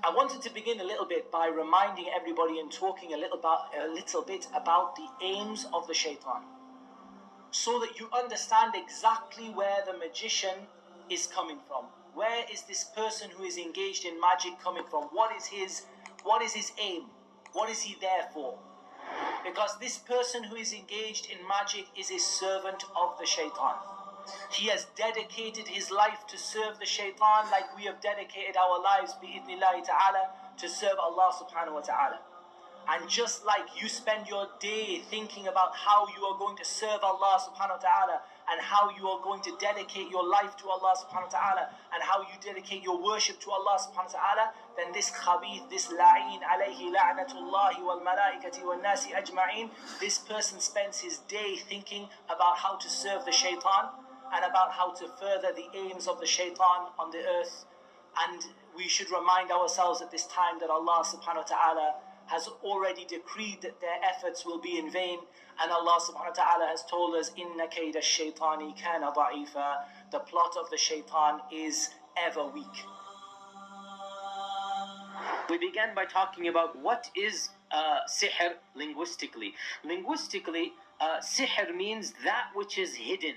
I wanted to begin a little bit by reminding everybody and talking a little bit about the aims of the shaitan, so that you understand exactly where the magician is coming from. Where is this person who is engaged in magic coming from? What is his aim? What is he there for? Because this person who is engaged in magic is a servant of the shaitan. He has dedicated his life to serve the shaitan like we have dedicated our lives bi'idhnillahi ta'ala to serve Allah subhanahu wa ta'ala. And just like you spend your day thinking about how you are going to serve Allah subhanahu wa ta'ala, and how you are going to dedicate your life to Allah subhanahu wa ta'ala, and how you dedicate your worship to Allah subhanahu wa ta'ala, then this khabith, this la'een alayhi la'natullahi wal malaikati wal nasi ajma'in, this person spends his day thinking about how to serve the shaitan and about how to further the aims of the shaitan on the earth. And we should remind ourselves at this time that Allah subhanahu wa ta'ala has already decreed that their efforts will be in vain, and Allah subhanahu wa ta'ala has told us, inna kayda shaitani kana da'ifa, the plot of the shaitan is ever weak. We began by talking about what is sihr linguistically. Linguistically, sihr means that which is hidden.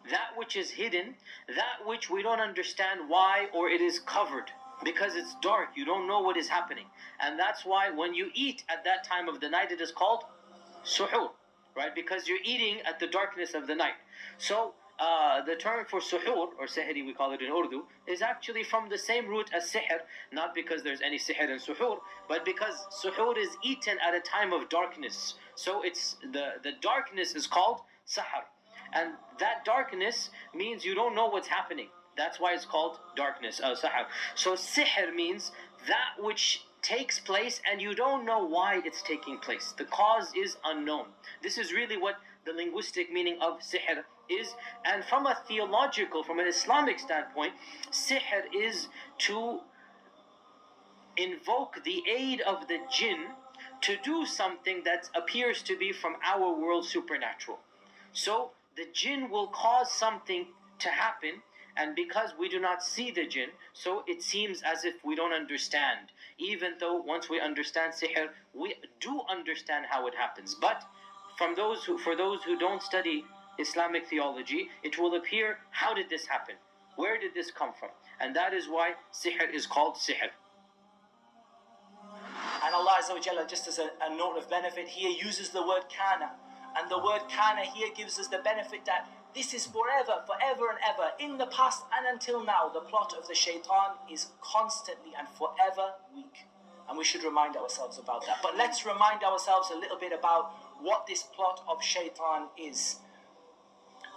That which is hidden, that which we don't understand why, or it is covered. Because it's dark, you don't know what is happening. And that's why when you eat at that time of the night, it is called suhoor, right? Because you're eating at the darkness of the night. So the term for suhoor, or sihri we call it in Urdu, is actually from the same root as sihr, not because there's any sihr in suhoor, but because suhoor is eaten at a time of darkness. So it's the darkness is called sahar. And that darkness means you don't know what's happening. That's why it's called darkness, sahar. So sihr means that which takes place and you don't know why it's taking place. The cause is unknown. This is really what the linguistic meaning of sihr is. And from a theological, from an Islamic standpoint, sihr is to invoke the aid of the jinn to do something that appears to be from our world supernatural. So the jinn will cause something to happen, and because we do not see the jinn, so it seems as if we don't understand. Even though once we understand sihr, we do understand how it happens. But for those who don't study Islamic theology, it will appear, how did this happen? Where did this come from? And that is why sihr is called sihr. And Allah Azza wa Jalla, just as a note of benefit, here uses the word kana. And the word kana here gives us the benefit that this is forever and ever, in the past and until now. The plot of the shaitan is constantly and forever weak. And we should remind ourselves about that. But let's remind ourselves a little bit about what this plot of shaitan is.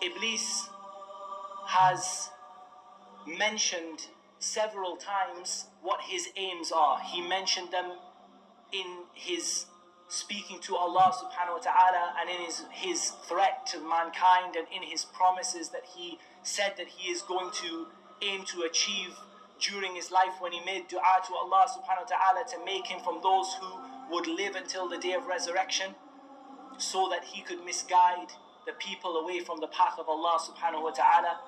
Iblis has mentioned several times what his aims are. He mentioned them in his speaking to Allah subhanahu wa ta'ala, and in his threat to mankind, and in his promises that he said that he is going to aim to achieve during his life, when he made dua to Allah subhanahu wa ta'ala to make him from those who would live until the day of resurrection, so that he could misguide the people away from the path of Allah subhanahu wa ta'ala.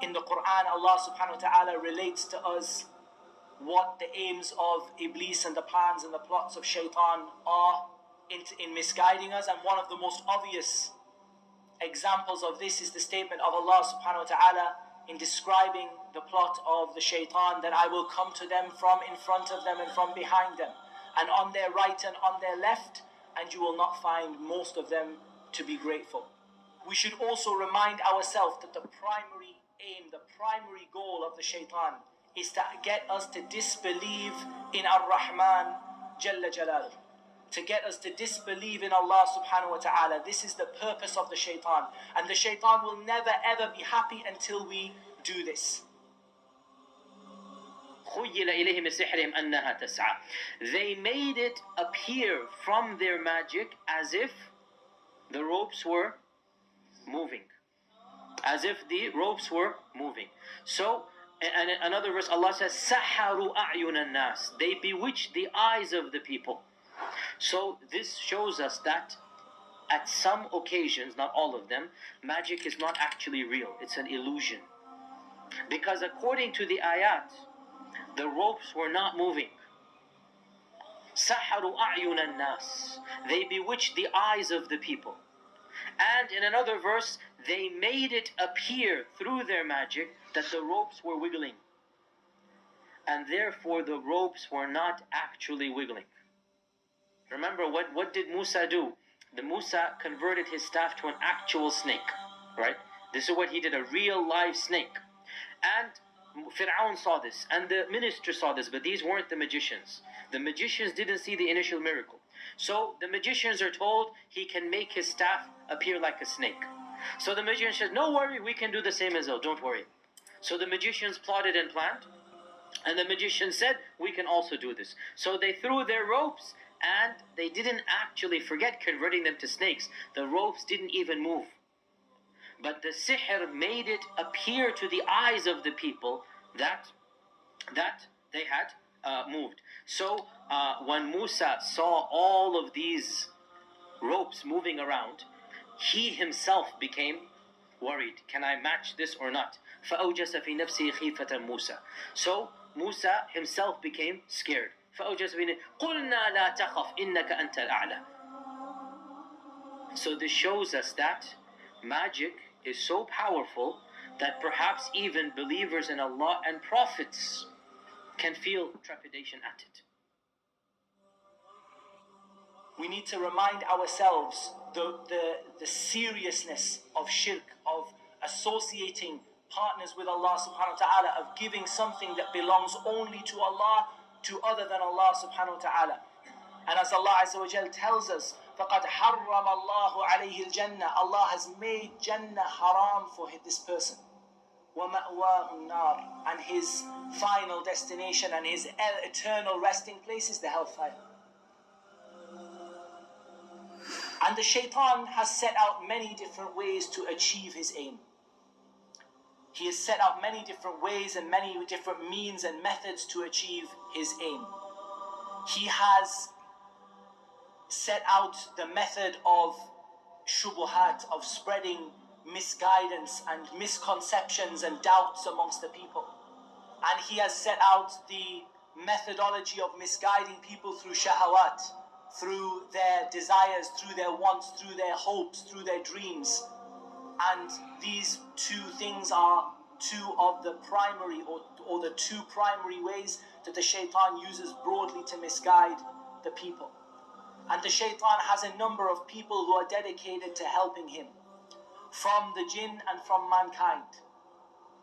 In the Quran, Allah subhanahu wa ta'ala relates to us what the aims of Iblis and the plans and the plots of shaitan are in misguiding us. And one of the most obvious examples of this is the statement of Allah subhanahu wa ta'ala in describing the plot of the shaitan, that I will come to them from in front of them and from behind them, and on their right and on their left, and you will not find most of them to be grateful. We should also remind ourselves that the primary aim, the primary goal of the shaitan is to get us to disbelieve in Ar-Rahman Jalla Jalal, to get us to disbelieve in Allah subhanahu wa ta'ala. This is the purpose of the shaitan, and the shaitan will never ever be happy until we do this. They made it appear from their magic as if the ropes were moving. As if the ropes were moving. So, and in another verse, Allah says, "Saharu a'yun nas." They bewitched the eyes of the people. So this shows us that at some occasions, not all of them, magic is not actually real. It's an illusion. Because according to the ayat, The ropes were not moving. سحروا أعين الناس. They bewitched the eyes of the people. And in another verse, they made it appear through their magic that the ropes were wiggling. And therefore the ropes were not actually wiggling. Remember, what did Musa do? The Musa converted his staff to an actual snake, right? This is what he did, a real live snake. And Fir'aun saw this, and the minister saw this, but these weren't the magicians. The magicians didn't see the initial miracle. So the magicians are told he can make his staff appear like a snake. So the magician says, no worry, we can do the same as well, don't worry. So the magicians plotted and planned, and the magician said, we can also do this. So they threw their ropes, and they didn't actually forget converting them to snakes. The ropes didn't even move. But the sihr made it appear to the eyes of the people that they had moved. So when Musa saw all of these ropes moving around, he himself became worried. Can I match this or not? فَأَوْجَسَ فِي نَفْسِهِ خِيفَةً مُوسَى. So Musa himself became scared. فَأَوْجَسَ فِي نَفْسِهِ قُلْنَا لَا تَخَفْ إِنَّكَ أَنْتَ الْأَعْلَى. So this shows us that magic is so powerful that perhaps even believers in Allah and prophets can feel trepidation at it. We need to remind ourselves the seriousness of shirk, of associating partners with Allah subhanahu wa ta'ala, of giving something that belongs only to Allah to other than Allah subhanahu wa ta'ala. And as Allah Azza wa Jal tells us, فَقَدْ حَرَّمَ اللَّهُ عَلَيْهِ الْجَنَّةِ. Allah has made Jannah haram for this person. وَمَأْوَاهُ النَّارِ. And his final destination and his eternal resting place is the hellfire. And the shaitan has set out many different ways to achieve his aim. He has set out many different ways and many different means and methods to achieve his aim. He has set out the method of shubuhat, of spreading misguidance and misconceptions and doubts amongst the people. And he has set out the methodology of misguiding people through shahawat, through their desires, through their wants, through their hopes, through their dreams. And these two things are two of the primary or the two primary ways that the shaitan uses broadly to misguide the people. And the shaitan has a number of people who are dedicated to helping him, from the jinn and from mankind.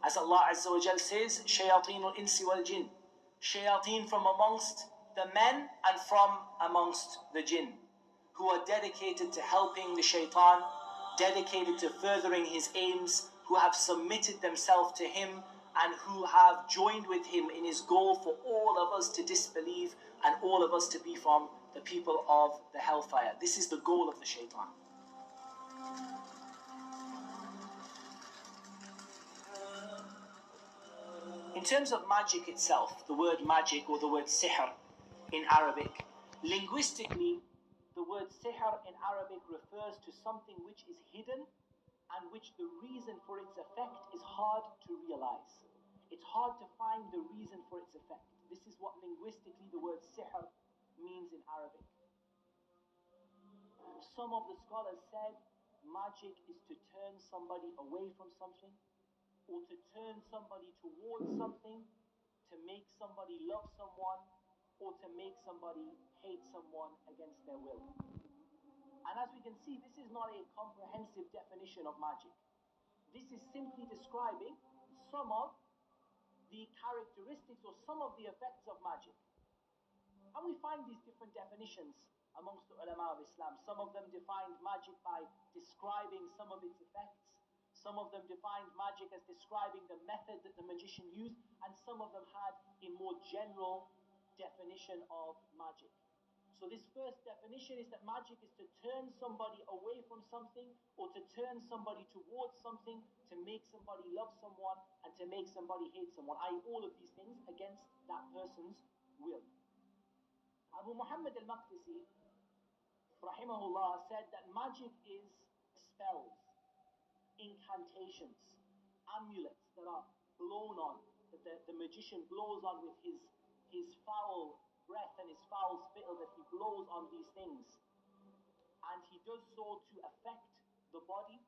As Allah Azza wa Jal says, shayateen al-insi wal-jinn. Shayateen from amongst the men and from amongst the jinn, who are dedicated to helping the shaitan, dedicated to furthering his aims, who have submitted themselves to him and who have joined with him in his goal for all of us to disbelieve and all of us to be from the people of the hellfire. This is the goal of the shaitan. In terms of magic itself, the word magic or the word sihr in Arabic, linguistically, the word sihr in Arabic refers to something which is hidden and which the reason for its effect is hard to realize. It's hard to find the reason for its effect. This is what linguistically the word sihr means in Arabic. Some of the scholars said magic is to turn somebody away from something, or to turn somebody towards something, to make somebody love someone, or to make somebody hate someone against their will. And as we can see, this is not a comprehensive definition of magic. This is simply describing some of the characteristics or some of the effects of magic. And we find these different definitions amongst the ulama of Islam. Some of them defined magic by describing some of its effects. Some of them defined magic as describing the method that the magician used, and some of them had a more general definition of magic. So this first definition is that magic is to turn somebody away from something, or to turn somebody towards something, to make somebody love someone, and to make somebody hate someone, i.e. all of these things against that person's will. Abu Muhammad al-Maqdisi, rahimahullah, said that magic is spells, incantations, amulets that are blown on, that the magician blows on with his foul breath and his foul spittle, that he blows on these things. And he does so to affect the body,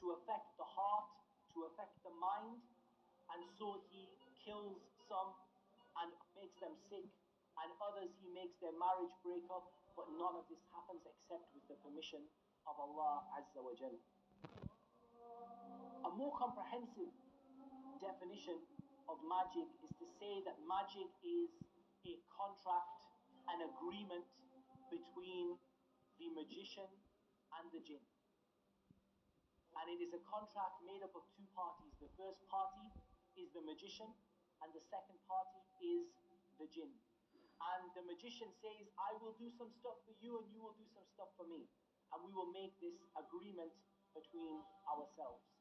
to affect the heart, to affect the mind, and so he kills some and makes them sick, and others he makes their marriage break up, but none of this happens except with the permission of Allah Azza wa Jal. A more comprehensive definition of magic is to say that magic is a contract, an agreement between the magician and the jinn. And it is a contract made up of two parties. The first party is the magician, and the second party is the jinn. And the magician says, I will do some stuff for you and you will do some stuff for me. And we will make this agreement between ourselves.